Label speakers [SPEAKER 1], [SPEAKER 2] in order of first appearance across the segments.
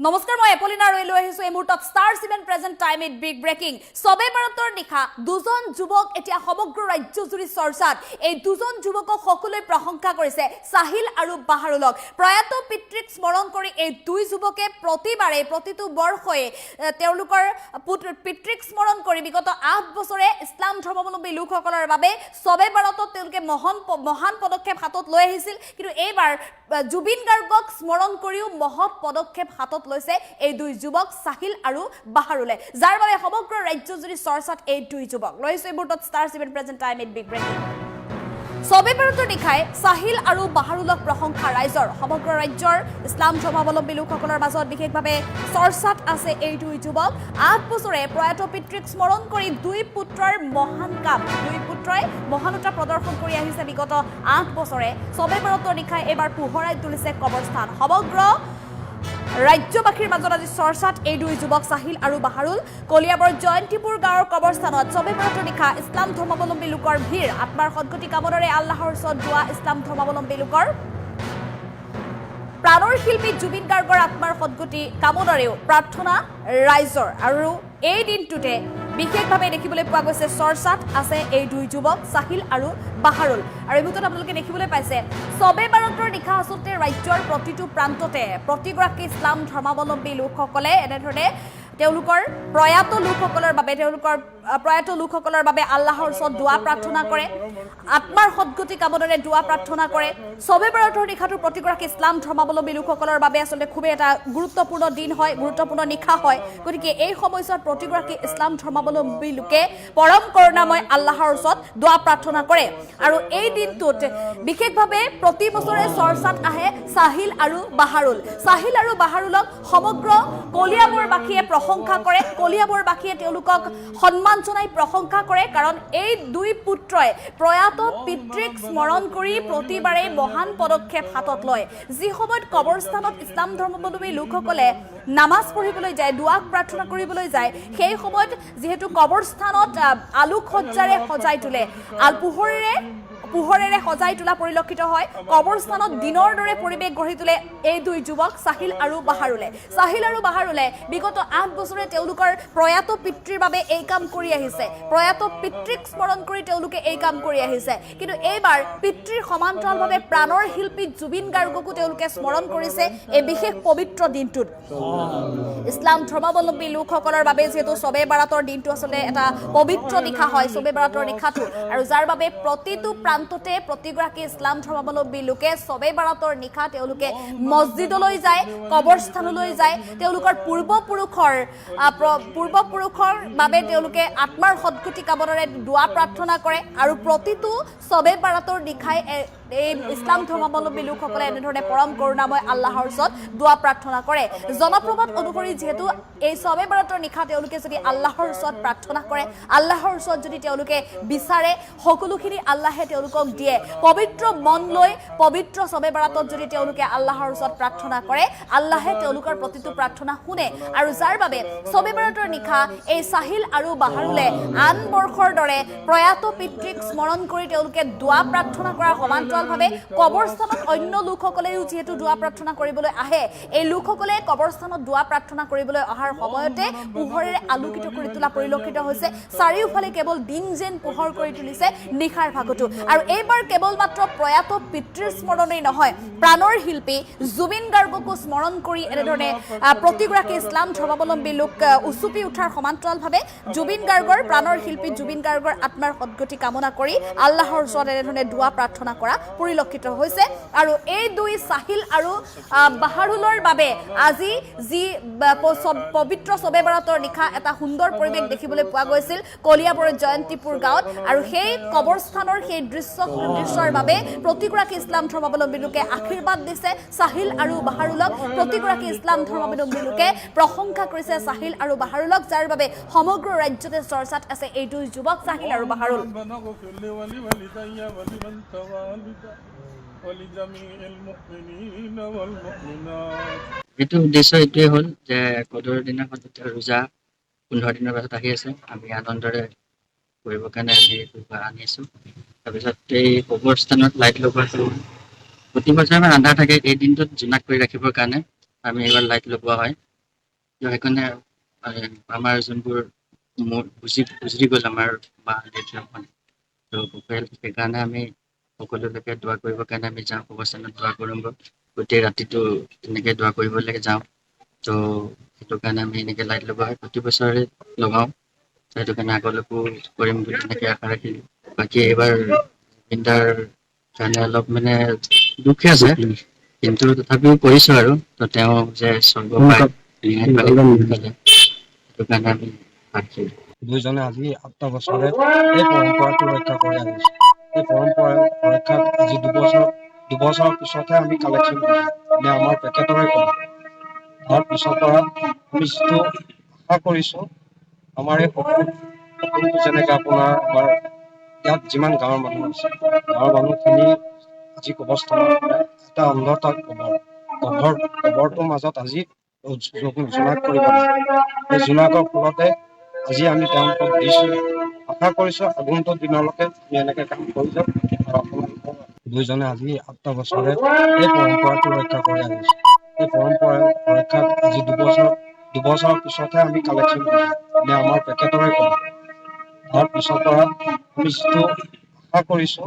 [SPEAKER 1] নমস্কাৰ মই এপলিনা ৰৈ লৈ আহিছো এই মুহূৰ্তত star 7 present time it big breaking সবে ভাৰতৰ নিশা দুজন যুৱক এতিয়া সমগ্ৰ ৰাজ্যজুৰি চৰ্চাত এই দুজন যুৱকক সকলোৱে প্ৰশংসা কৰিছে সাহিল আৰু বাহাৰুলক প্ৰয়াত পিতৃক স্মৰণ কৰি এই দুই যুৱকে প্ৰতিবাৰে প্ৰতিটো বৰ্ষয়ে তেওঁলোকৰ পিতৃক স্মৰণ কৰি বিগত 8 বছৰে ইছলাম ধৰ্মাৱলম্বী লোকসকলৰ বাবে সবে ভাৰতত তেওঁলোকে মহান পদক্ষেপ হাতত লৈ আহিছিল কিন্তু এইবাৰ জুবিন গাৰ্গক স্মৰণ কৰিও মহৎ পদক্ষেপ হাতত লৈছে এই দুই যুৱক সাহিল আৰু বাহাৰুলে যাৰ বাবে সমগ্ৰ ৰাজ্যজুৰি চৰ্চাত এই দুই যুৱক লৈছে এই মুহূৰ্তত star 7 present time it big breaking সবে ভাৰতৰ নিশাই সাহিল আৰু বাহাৰুলক প্ৰশংসা ৰাইজৰ সমগ্ৰ ৰাজ্যৰ ইছলাম ধৰ্মাৱলম্বী লোকসকলৰ মাজত বিশেষভাৱে চৰ্চাত আছে এই দুই যুৱক 8 বছৰে প্ৰয়াত পিতৃক স্মৰণ কৰি দুই পুত্ৰৰ মহান কাম দুই পুত্ৰই মহানতা প্ৰদৰ্শন কৰি আহিছে বিগত 8 বছৰে সবে ভাৰতৰ নিশাই এবাৰ পোহৰাই তুলিছে কবৰস্থান সমগ্ৰ ৰাজ্যবাসীৰ মাজত আজি চৰ্চাত এই দুই যুৱক সাহিল আৰু বাহাৰুল কলিয়াবৰ জয়ন্তীপুৰ গাঁৱৰ কবৰস্থানত সবে ভাৰতৰ নিশা ইছলাম ধৰ্মাৱলম্বী লোকৰ ভিৰ আত্মাৰ সদ্গতি কামনাৰে আল্লাহৰ ওচৰত যোৱা ইছলাম ধৰ্মাৱলম্বী লোকৰ প্ৰাণৰ শিল্পী জুবিন গাৰ্গৰ আত্মাৰ সদ্গতি কামনাৰেও প্ৰাৰ্থনা ৰাইজৰ আৰু এই দিনটোতে বিশেষভাৱে দেখিবলৈ পোৱা গৈছে চৰ্চাত আছে এই দুই যুৱক সাহিল আৰু বাহাৰুল আৰু এই মুহূৰ্তত আপোনালোকে দেখিবলৈ পাইছে সবে ভাৰতৰ নিশা আচলতে ৰাজ্যৰ প্ৰতিটো প্ৰান্ততে প্ৰতিগৰাকী ইছলাম ধৰ্মাৱলম্বী লোকসকলে এনেধৰণে তেওঁলোকৰ প্ৰয়াত লোকসকলৰ বাবে আল্লাহৰ ওচৰত দোৱা প্ৰাৰ্থনা কৰে আত্মাৰ সদ্গতি কামনাৰে দোৱা প্ৰাৰ্থনা কৰে সবে ভাৰতৰ নিশাটো প্ৰতিগৰাকী ইছলাম ধৰ্মাৱলম্বী লোকসকলৰ বাবে আচলতে খুবেই এটা গুৰুত্বপূৰ্ণ দিন হয় গুৰুত্বপূৰ্ণ নিশা হয় গতিকে এই সময়ছোৱাত প্ৰতিগৰাকী ইছলাম ধৰ্মাৱলম্বী লোকে পৰম কৰুণাময় আল্লাহৰ ওচৰত দোৱা প্ৰাৰ্থনা কৰে আৰু এই দিনটোত বিশেষভাৱে প্ৰতি বছৰে চৰ্চাত আহে সাহিল আৰু বাহাৰুলক সমগ্ৰ কলিয়াবৰবাসীয়ে প্ৰশংসা কৰে কলিয়াবৰবাসীয়ে তেওঁলোকক সন্মান জনাই প্ৰশংসা কৰে কাৰণ এই দুই পুত্ৰই প্ৰয়াত পিতৃক স্মৰণ কৰি প্ৰতিবাৰে মহান পদক্ষেপ হাতত লয় যি সময়ত কবৰস্থানত ইছলাম ধৰ্মাৱলম্বী লোকসকলে নামাজ পঢ়িবলৈ যায় দোৱা প্ৰাৰ্থনা কৰিবলৈ যায় সেই সময়ত যেহেতু কবৰস্থানত আলোক সজ্জাৰে সজাই তোলে পোহৰেৰে সজাই তোলা পৰিলক্ষিত হয় কবৰস্থানত দিনৰ দৰে পৰিৱেশ গঢ়ি তোলে এই দুই যুৱক সাহিল আৰু বাহাৰুলে বিগত 8 বছৰে তেওঁলোকৰ প্ৰয়াত পিতৃৰ বাবে এই কাম কৰি আহিছে প্ৰয়াত পিতৃক স্মৰণ কৰি তেওঁলোকে এই কাম কৰি আহিছে কিন্তু এইবাৰ পিতৃৰ সমান্তৰালভাৱে প্ৰাণৰ শিল্পী জুবিন গাৰ্গকো তেওঁলোকে স্মৰণ কৰিছে এই বিশেষ পবিত্ৰ দিনটোত ইছলাম ধৰ্মাৱলম্বী লোকসকলৰ বাবে যেহেতু সবে ভাৰতৰ দিনটো আচলতে এটা পবিত্ৰ নিশা হয় সবে ভাৰতৰ নিশাটো আৰু যাৰ বাবে প্ৰতিটো প্ৰান্ততে প্ৰতিগৰাকী ইছলাম ধৰ্মাৱলম্বী লোকে সবে ভাৰতৰ নিশা তেওঁলোকে মছজিদলৈ যায় কবৰস্থানলৈ যায় তেওঁলোকৰ পূৰ্বপুৰুষৰ বাবে তেওঁলোকে আত্মাৰ সদ্গতি কামনাৰে দোৱা প্ৰাৰ্থনা কৰে আৰু প্ৰতিটো সবে ভাৰতৰ নিশাই এই ইছলাম ধৰ্মাৱলম্বী লোকসকলে এনেধৰণে পৰম কৰুণাময় আল্লাহৰ ওচৰত দোৱা প্ৰাৰ্থনা কৰে জনপ্ৰবাদ অনুসৰি যেহেতু এই সবে ভাৰতৰ নিশা তেওঁলোকে যদি আল্লাহৰ ওচৰত প্ৰাৰ্থনা কৰে আল্লাহৰ ওচৰত যদি তেওঁলোকে বিচাৰে সকলোখিনি আল্লাহে তেওঁলোকক দিয়ে পবিত্ৰ মন লৈ পবিত্ৰ সবে ভাৰতত যদি তেওঁলোকে আল্লাহৰ ওচৰত প্ৰাৰ্থনা কৰে আল্লাহে তেওঁলোকৰ প্ৰতিটো প্ৰাৰ্থনা শুনে আৰু যাৰ বাবে সবে ভাৰতৰ নিশা এই সাহিল আৰু বাহাৰুলে আন বৰ্ষৰ দৰে প্ৰয়াত পিতৃক স্মৰণ কৰি তেওঁলোকে দোৱা প্ৰাৰ্থনা কৰাৰ সমান্তৰালভাৱে কবৰস্থানত অন্য লোকসকলেও যেহেতু দোৱা প্ৰাৰ্থনা কৰিবলৈ আহে এই লোকসকলে কবৰস্থানত দোৱা প্ৰাৰ্থনা কৰিবলৈ অহাৰ সময়তে পোহৰেৰে আলোকিত কৰি তোলা পৰিলক্ষিত হৈছে চাৰিওফালে কেৱল দিন যেন পোহৰ কৰি তুলিছে নিশাৰ ভাগতো আৰু এইবাৰ কেৱল মাত্ৰ প্ৰয়াত পিতৃৰ স্মৰণেই নহয় প্ৰাণৰ শিল্পী জুবিন গাৰ্গকো স্মৰণ কৰি এনেধৰণে প্ৰতিগৰাকী ইছলাম ধৰ্মাৱলম্বী লোক উচুপি উঠাৰ সমান্তৰালভাৱে প্ৰাণৰ শিল্পী জুবিন গাৰ্গৰ আত্মাৰ সদ্গতি কামনা কৰি আল্লাহৰ ওচৰত এনেধৰণে দোৱা প্ৰাৰ্থনা কৰা পৰিলক্ষিত হৈছে আৰু এই দুই সাহিল আৰু বাহাৰুলৰ বাবে আজি যি পবিত্ৰ সবে ভাৰতৰ নিশা এটা সুন্দৰ পৰিৱেশ দেখিবলৈ পোৱা গৈছিল কলিয়াবৰ জয়ন্তীপুৰ গাঁৱত আৰু সেই কবৰস্থানৰ সেই দৃশ্যৰ বাবে প্ৰতিগৰাকী ইছলাম ধৰ্মাৱলম্বী লোকে আশীৰ্বাদ দিছে সাহিল আৰু বাহাৰুলক প্ৰতিগৰাকী ইছলাম ধৰ্মাৱলম্বী লোকে প্ৰশংসা কৰিছে সাহিল আৰু বাহাৰুলক যাৰ বাবে সমগ্ৰ ৰাজ্যতে চৰ্চাত আছে এই দুই যুৱক সাহিল আৰু বাহাৰুল
[SPEAKER 2] এইটো উদ্দেশ্য এইটোৱে হ'ল যে কদৰৰ দিনাখন যেতিয়া ৰোজা 15 দিনৰ পাছত আহি আছে আমি আনন্দৰে কৰিবৰ কাৰণে আমি আনিছোঁ তাৰপিছত এই কবৰস্থানত লাইট লগোৱাটো প্ৰতি বছৰে আমাৰ আন্ধাৰ থাকে এই দিনটোত জোনাক কৰি ৰাখিবৰ কাৰণে আমি এইবাৰ লাইট লগোৱা হয় তো সেইকাৰণে আমাৰ যোনবোৰ গুজৰি গ'ল আমাৰ মা দেউতাহঁত, তো সেইকাৰণে আমি সকলোলৈকে দোৱা কৰিবৰ কাৰণে আমি যাওঁ, কবৰস্থানত দোৱা কৰোঁগৈ। গোটেই ৰাতিটো তেনেকৈ দোৱা কৰিবলৈকে যাওঁ। তো সেইটো কাৰণে আমি এনেকৈ লাইট লগোৱা হয়, প্ৰতি বছৰে লগাওঁ। সেইটো কাৰণে আগলৈকো কৰিম বুলি তেনেকৈ আশা ৰাখিলোঁ। বাকী এইবাৰ জুবিনদাৰ কাৰণে অলপ মানে দুখে আছে, কিন্তু তথাপিও কৰিছোঁ আৰু। তো তেওঁ যে স্বৰ্গ পায় সেইটো কাৰণে আমি ভাবিছোঁ।
[SPEAKER 3] দুইজনে আজি 8টা বছৰে এই পৰম্পৰাটো ৰক্ষা কৰি আহিছে। এই পৰম্পৰা ৰক্ষাত আজি দুবছৰৰ পিছতহে আমি কালেকশ্যন কৰিছোঁ, মানে আমাৰ পেকেটৰে কম। তাৰ পিছৰ পৰা আমি যিটো আশা কৰিছোঁ, আমাৰ এই সকলো যেনেকৈ আপোনাৰ আমাৰ ইয়াত যিমান গাঁৱৰ মানুহ আছে, গাঁৱৰ মানুহখিনি আজি কবৰস্থানত এটা অন্ধতাক কবৰটোৰ মাজত আজি জোনাক কৰিব এই জোনাকৰ ফলতে আজি আমি তেওঁলোকক দিছোঁ। আশা কৰিছোঁ আগন্তুক দিনলৈকে আমি এনেকৈ কাম কৰি যাম। দুইজনে আজি 8টা বছৰে এই পৰম্পৰাটো ৰক্ষা কৰি আহিছে। এই পৰম্পৰা ৰক্ষাত আজি দুবছৰৰ পিছতহে আমি কালেকশ্যন কৰিছোঁ, মানে আমাৰ পেকেটৰে কম। তাৰ পিছৰ পৰা আমি যিটো আশা কৰিছোঁ,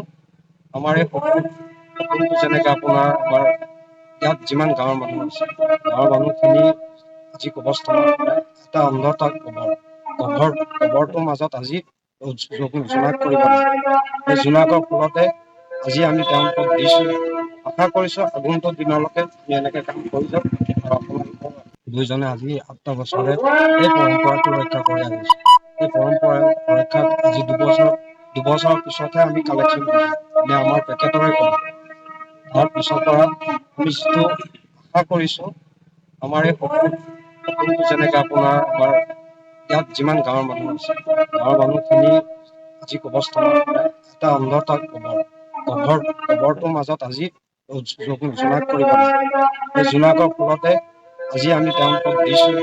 [SPEAKER 3] আমাৰ এই সকলো যেনেকৈ আপোনাৰ আমাৰ ইয়াত যিমান গাঁৱৰ মানুহ আছে, গাঁৱৰ মানুহখিনি আজি কবৰস্থানত এটা অন্ধতাক কবৰটোৰ মাজত আজি জোনাক কৰিব এই জোনাকৰ ফলতে আজি আমি তেওঁলোকক দিছোঁ। আশা কৰিছোঁ আগন্তুক দিনলৈকে আমি এনেকৈ কাম কৰি যাম। দুইজনে আজি 8টা বছৰে এই পৰম্পৰাটো ৰক্ষা কৰি আহিছে। এই পৰম্পৰা ৰক্ষাত আজি দুবছৰৰ পিছতহে আমি কালেকশ্যন কৰিছোঁ, মানে আমাৰ পেকেটৰে কম। তাৰ পিছৰ পৰা আমি যিটো আশা কৰিছোঁ, আমাৰ এই সকলো যেনেকৈ আপোনাৰ আমাৰ ইয়াত যিমান গাঁৱৰ মানুহ আছে, গাঁৱৰ মানুহখিনি আজি কবৰস্থানত এটা অন্ধতাক কবৰটোৰ মাজত আজি জোনাক কৰিব এই জোনাকৰ ফলতে আজি আমি তেওঁলোকক দিছোঁ।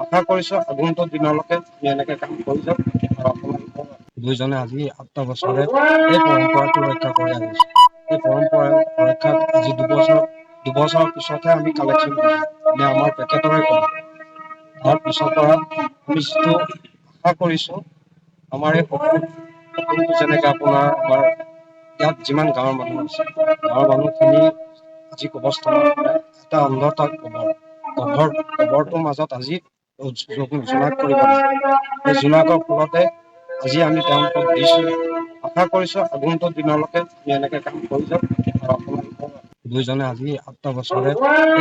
[SPEAKER 3] আশা কৰিছোঁ আগন্তুক দিনলৈকে আমি এনেকৈ কাম কৰি যাম। দুইজনে আজি 8টা বছৰে এই পৰম্পৰাটো ৰক্ষা কৰি আহিছে। এই পৰম্পৰা ৰক্ষাত আজি দুবছৰৰ পিছতহে আমি কালেকশ্যন কৰিছোঁ, মানে আমাৰ পেকেটৰে কম। তাৰ পিছৰ পৰা আমি যিটো আশা কৰিছোঁ, আমাৰ এই সকলো যেনেকৈ আপোনাৰ আমাৰ ইয়াত যিমান গাঁৱৰ মানুহ আছে, গাঁৱৰ মানুহখিনি আজি কবৰস্থানত এটা অন্ধতাক কবৰটোৰ মাজত আজি জোনাক কৰিব এই জোনাকৰ ফলতে আজি আমি তেওঁলোকক দিছোঁ। আশা কৰিছোঁ আগন্তুক দিনলৈকে আমি এনেকৈ কাম কৰি যাম। দুইজনে আজি 8টা বছৰে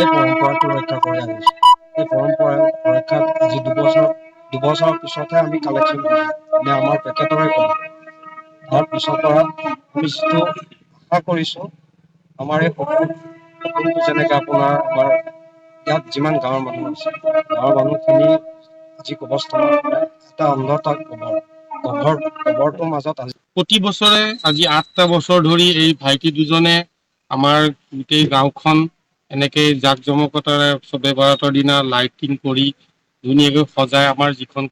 [SPEAKER 3] এই পৰম্পৰাটো ৰক্ষা কৰি আহিছে। এই পৰম্পৰা ৰক্ষাত আজি দুবছৰৰ পিছতহে আমি কালেকশ্যন কৰিছোঁ, মানে আমাৰ পেকেটৰে কম। তাৰ পিছৰ পৰা আমি যিটো আশা কৰিছোঁ, আমাৰ এই সকলো যেনেকৈ আপোনাৰ আমাৰ ইয়াত যিমান গাঁৱৰ মানুহ আছে, গাঁৱৰ মানুহখিনি আজি কবৰস্থানত এটা অন্ধতাক কবৰটোৰ মাজত আজি
[SPEAKER 4] প্ৰতি বছৰে আজি 8টা বছৰ ধৰি এই ভাইটি দুজনে আমাৰ গোটেই গাঁওখন এনেকৈ জাক জমকতাৰে চবে বাৰাতৰ দিনা লাইটিং কৰি ধুনীয়াকৈ সজাই আমাৰ যিখন